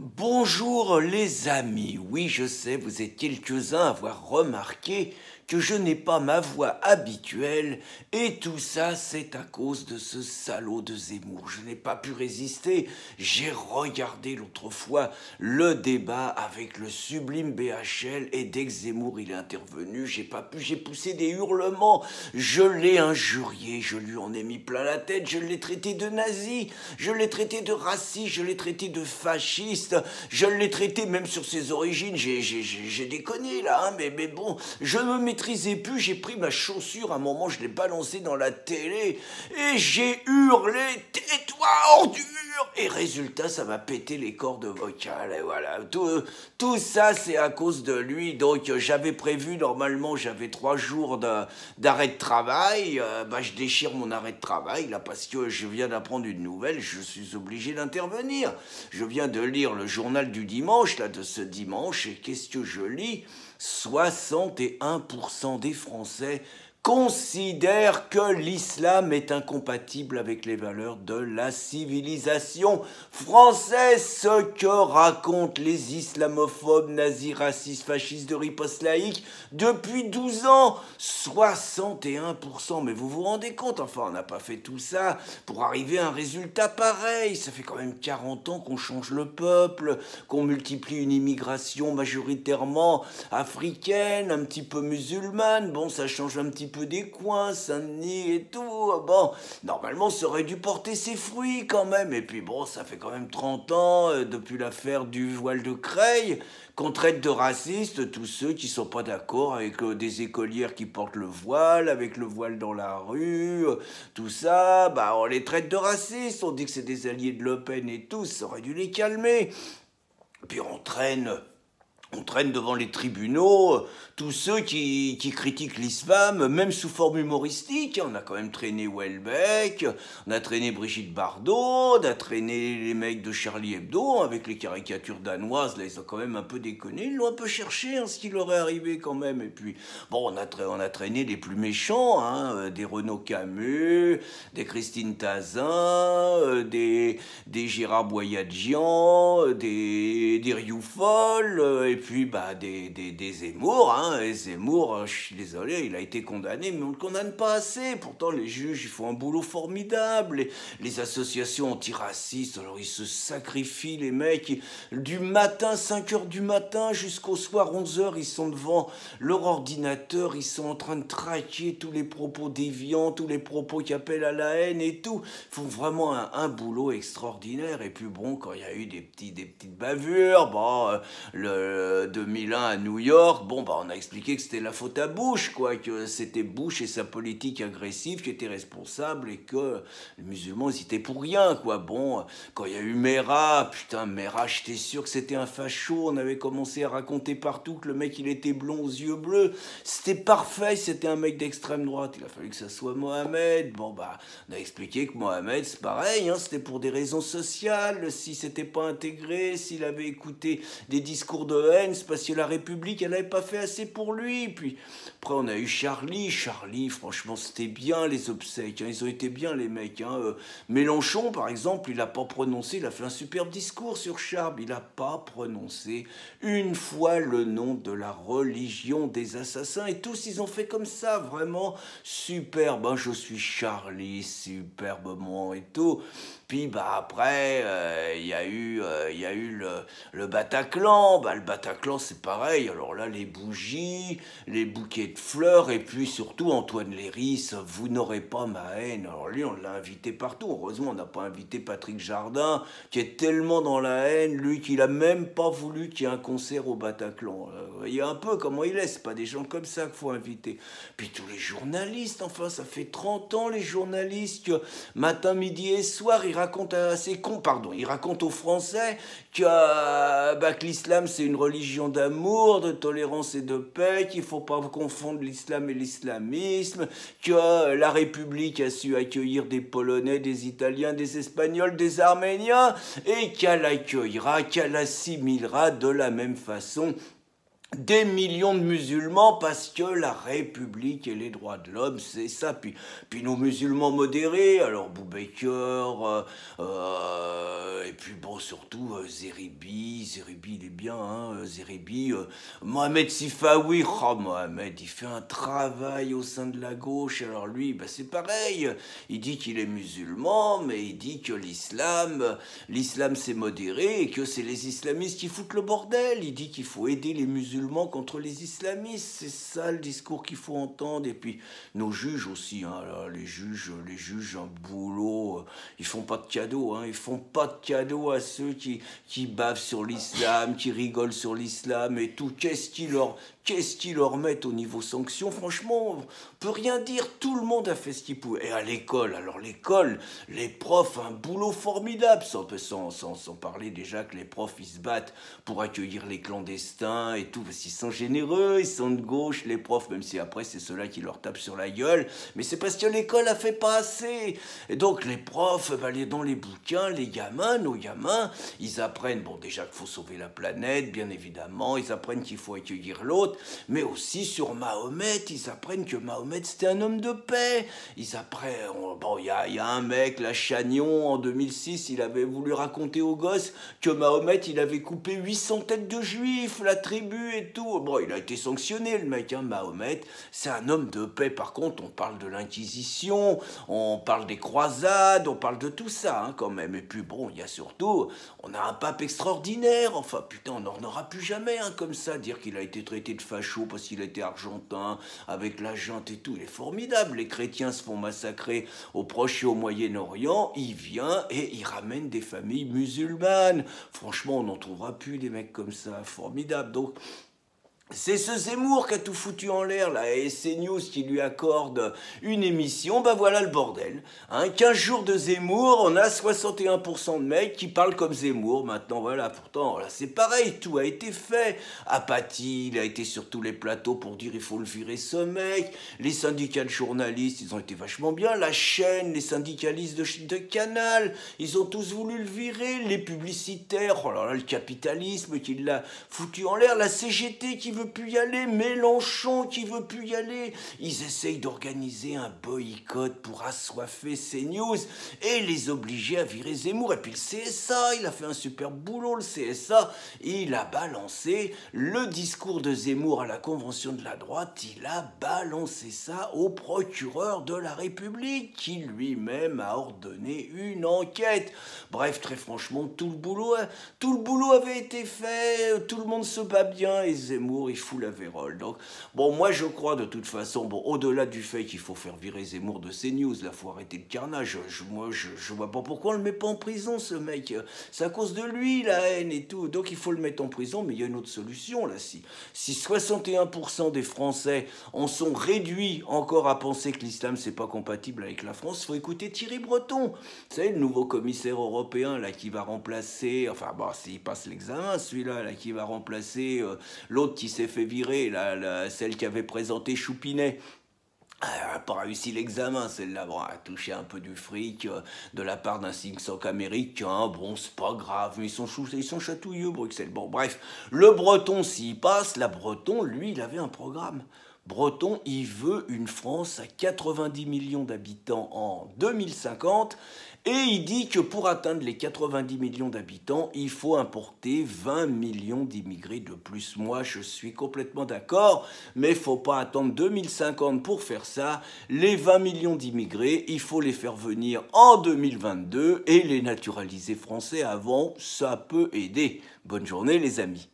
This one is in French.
Bonjour les amis, oui je sais, vous êtes quelques-uns à avoir remarqué que je n'ai pas ma voix habituelle et tout ça c'est à cause de ce salaud de Zemmour. Je n'ai pas pu résister, j'ai regardé l'autre fois le débat avec le sublime BHL et dès que Zemmour il est intervenu, j'ai pas pu, j'ai poussé des hurlements, je l'ai injurié, je lui en ai mis plein la tête, je l'ai traité de nazi, je l'ai traité de raciste, je l'ai traité de fasciste, je l'ai traité même sur ses origines, j'ai déconné là, hein, mais bon, je ne me maîtrisais plus, j'ai pris ma chaussure, à un moment je l'ai balancée dans la télé, et j'ai hurlé, tais-toi ordure, et résultat ça m'a pété les cordes vocales, et voilà, tout ça c'est à cause de lui, donc j'avais prévu, normalement j'avais 3 jours d'arrêt de travail, je déchire mon arrêt de travail là parce que je viens d'apprendre une nouvelle, je suis obligé d'intervenir, je viens de lire le journal du dimanche, là, de ce dimanche, et qu'est-ce que je lis? 61% des Français considèrent que l'islam est incompatible avec les valeurs de la civilisation française, ce que racontent les islamophobes, nazis, racistes, fascistes de riposte laïque depuis 12 ans. 61%, mais vous vous rendez compte, enfin on n'a pas fait tout ça pour arriver à un résultat pareil, ça fait quand même 40 ans qu'on change le peuple, qu'on multiplie une immigration majoritairement africaine, un petit peu musulmane, bon ça change un petit peu des coins, Saint-Denis et tout, bon, normalement ça aurait dû porter ses fruits quand même, et puis bon, ça fait quand même 30 ans, depuis l'affaire du voile de Creil, qu'on traite de racistes tous ceux qui sont pas d'accord avec des écolières qui portent le voile, avec le voile dans la rue, tout ça, on les traite de racistes, on dit que c'est des alliés de Le Pen et tout, ça aurait dû les calmer. Puis on traîne devant les tribunaux tous ceux qui critiquent l'islam, même sous forme humoristique. On a quand même traîné Welbeck, on a traîné Brigitte Bardot, on a traîné les mecs de Charlie Hebdo avec les caricatures danoises. Là, ils ont quand même un peu déconné, ils l'ont un peu cherché, ce qui leur est arrivé quand même. Et puis, bon, on a traîné les plus méchants, des Renaud Camus, des Christine Tazin, des Gérard Boyadjian, des Rioufol, et puis des Zemmour, et Zemmour, je suis désolé, il a été condamné, mais on ne le condamne pas assez. Pourtant, les juges, ils font un boulot formidable. Les associations antiracistes, alors ils se sacrifient, les mecs. Du matin, 5 heures du matin, jusqu'au soir, 11 heures, ils sont devant leur ordinateur, ils sont en train de traquer tous les propos déviants, tous les propos qui appellent à la haine et tout. Ils font vraiment un boulot extraordinaire. Et puis bon, quand il y a eu des petites bavures, le 2001 à New York, on a expliqué que c'était la faute à Bush, quoi, que c'était Bush et sa politique agressive qui étaient responsables et que les musulmans ils étaient pour rien, quoi. Bon, quand il y a eu Mera, putain, Mera, j'étais sûr que c'était un facho, on avait commencé à raconter partout que le mec il était blond aux yeux bleus, c'était parfait, c'était un mec d'extrême droite, il a fallu que ça soit Mohamed, on a expliqué que Mohamed c'est pareil, c'était pour des raisons sociales, si c'était pas intégré, s'il avait écouté des discours de haine, c'est parce que la République elle n'avait pas fait assez pour lui. Puis après on a eu Charlie, franchement c'était bien les obsèques, ils ont été bien les mecs. Mélenchon par exemple, il a pas prononcé, il a fait un superbe discours sur Charles, il a pas prononcé une fois le nom de la religion des assassins, et tous ils ont fait comme ça, vraiment superbe, je suis Charlie, superbement et tout. Puis après, il y a eu le Bataclan. Le Bataclan, c'est pareil. Alors là, les bougies, les bouquets de fleurs, et puis surtout Antoine Léris, vous n'aurez pas ma haine. Alors lui, on l'a invité partout. Heureusement, on n'a pas invité Patrick Jardin, qui est tellement dans la haine, lui, qu'il a même pas voulu qu'il y ait un concert au Bataclan. Vous voyez un peu comment il est. C'est pas des gens comme ça qu'il faut inviter. Puis tous les journalistes, enfin, ça fait 30 ans, les journalistes, que matin, midi et soir, ils racontent ils racontent aux Français que l'islam c'est une religion d'amour, de tolérance et de paix, qu'il faut pas confondre l'islam et l'islamisme, que la République a su accueillir des Polonais, des Italiens, des Espagnols, des Arméniens, et qu'elle accueillera, qu'elle assimilera de la même façon des millions de musulmans parce que la République et les droits de l'homme, c'est ça. Puis nos musulmans modérés, alors Boubaker, et puis bon, surtout Zeribi, il est bien, hein, Zeribi, Mohamed Sifawi, oh, Mohamed, il fait un travail au sein de la gauche, alors lui, bah, c'est pareil, il dit qu'il est musulman, mais il dit que l'islam c'est modéré et que c'est les islamistes qui foutent le bordel, il dit qu'il faut aider les musulmans contre les islamistes, c'est ça le discours qu'il faut entendre. Et puis nos juges aussi, hein, là, les juges, un boulot, ils font pas de cadeaux, hein, ils font pas de cadeaux à ceux qui bavent sur l'islam, qui rigolent sur l'islam et tout. Qu'est-ce qu'ils leur mettent au niveau sanctions? Franchement, on peut rien dire, tout le monde a fait ce qu'il pouvait. Et à l'école, alors l'école, les profs, un boulot formidable, sans parler déjà que les profs, ils se battent pour accueillir les clandestins et tout, parce qu'ils sont généreux, ils sont de gauche, les profs, même si après c'est ceux-là qui leur tapent sur la gueule, mais c'est parce que l'école a fait pas assez. Et donc les profs, bah, dans les bouquins, nos gamins, ils apprennent, bon déjà qu'il faut sauver la planète, bien évidemment, ils apprennent qu'il faut accueillir l'autre, mais aussi sur Mahomet, ils apprennent que Mahomet c'était un homme de paix. Ils apprennent, bon, il y a un mec, la Chagnon, en 2006, il avait voulu raconter aux gosses que Mahomet, il avait coupé 800 têtes de juifs, la tribu et tout. Bon, il a été sanctionné, le mec, hein, Mahomet, c'est un homme de paix. Par contre, on parle de l'Inquisition, on parle des croisades, on parle de tout ça, hein, quand même. Et puis bon, il y a surtout, on a un pape extraordinaire, enfin putain, on n'en aura plus jamais, hein, comme ça, dire qu'il a été traité de facho parce qu'il était argentin, avec la junte et tout, il est formidable. Les chrétiens se font massacrer au Proche et au Moyen-Orient, il vient et il ramène des familles musulmanes. Franchement, on n'en trouvera plus des mecs comme ça, formidable. Donc, c'est ce Zemmour qui a tout foutu en l'air, là, et CNews qui lui accorde une émission, bah voilà le bordel. Hein, 15 jours de Zemmour, on a 61% de mecs qui parlent comme Zemmour, maintenant voilà, pourtant, là c'est pareil, tout a été fait. Apathy, il a été sur tous les plateaux pour dire il faut le virer ce mec, les syndicats de journalistes, ils ont été vachement bien, la chaîne, les syndicalistes de Canal, ils ont tous voulu le virer, les publicitaires, oh là là, le capitalisme qui l'a foutu en l'air, la CGT qui veut plus y aller, Mélenchon qui veut plus y aller. Ils essayent d'organiser un boycott pour assoiffer CNews et les obliger à virer Zemmour. Et puis le CSA, il a fait un super boulot, le CSA. Il a balancé le discours de Zemmour à la convention de la droite. Il a balancé ça au procureur de la République qui lui-même a ordonné une enquête. Bref, très franchement, tout le boulot avait été fait. Tout le monde se bat bien et Zemmour, il fout la vérole. Donc, bon, moi je crois de toute façon, bon, au-delà du fait qu'il faut faire virer Zemmour de CNews, là, faut arrêter le carnage. Moi, je vois pas pourquoi on le met pas en prison, ce mec. C'est à cause de lui, la haine et tout. Donc, il faut le mettre en prison, mais il y a une autre solution, là. Si 61% des Français en sont réduits encore à penser que l'islam, c'est pas compatible avec la France, faut écouter Thierry Breton. Vous savez, le nouveau commissaire européen, là, qui va remplacer, enfin, bon, s'il passe l'examen, celui-là, là, qui va remplacer l'autre qui s'est fait virer, celle qui avait présenté Choupinet. Elle n'a pas réussi l'examen, celle-là. Bon, elle a touché un peu du fric de la part d'un think tank américain. Bon, c'est pas grave, mais ils sont chatouilleux, Bruxelles. Bon, bref, le Breton, s'il passe, la Breton, lui, il avait un programme. Breton, il veut une France à 90 millions d'habitants en 2050 et il dit que pour atteindre les 90 millions d'habitants, il faut importer 20 millions d'immigrés de plus. Moi, je suis complètement d'accord, mais il ne faut pas attendre 2050 pour faire ça. Les 20 millions d'immigrés, il faut les faire venir en 2022 et les naturaliser français avant, ça peut aider. Bonne journée les amis.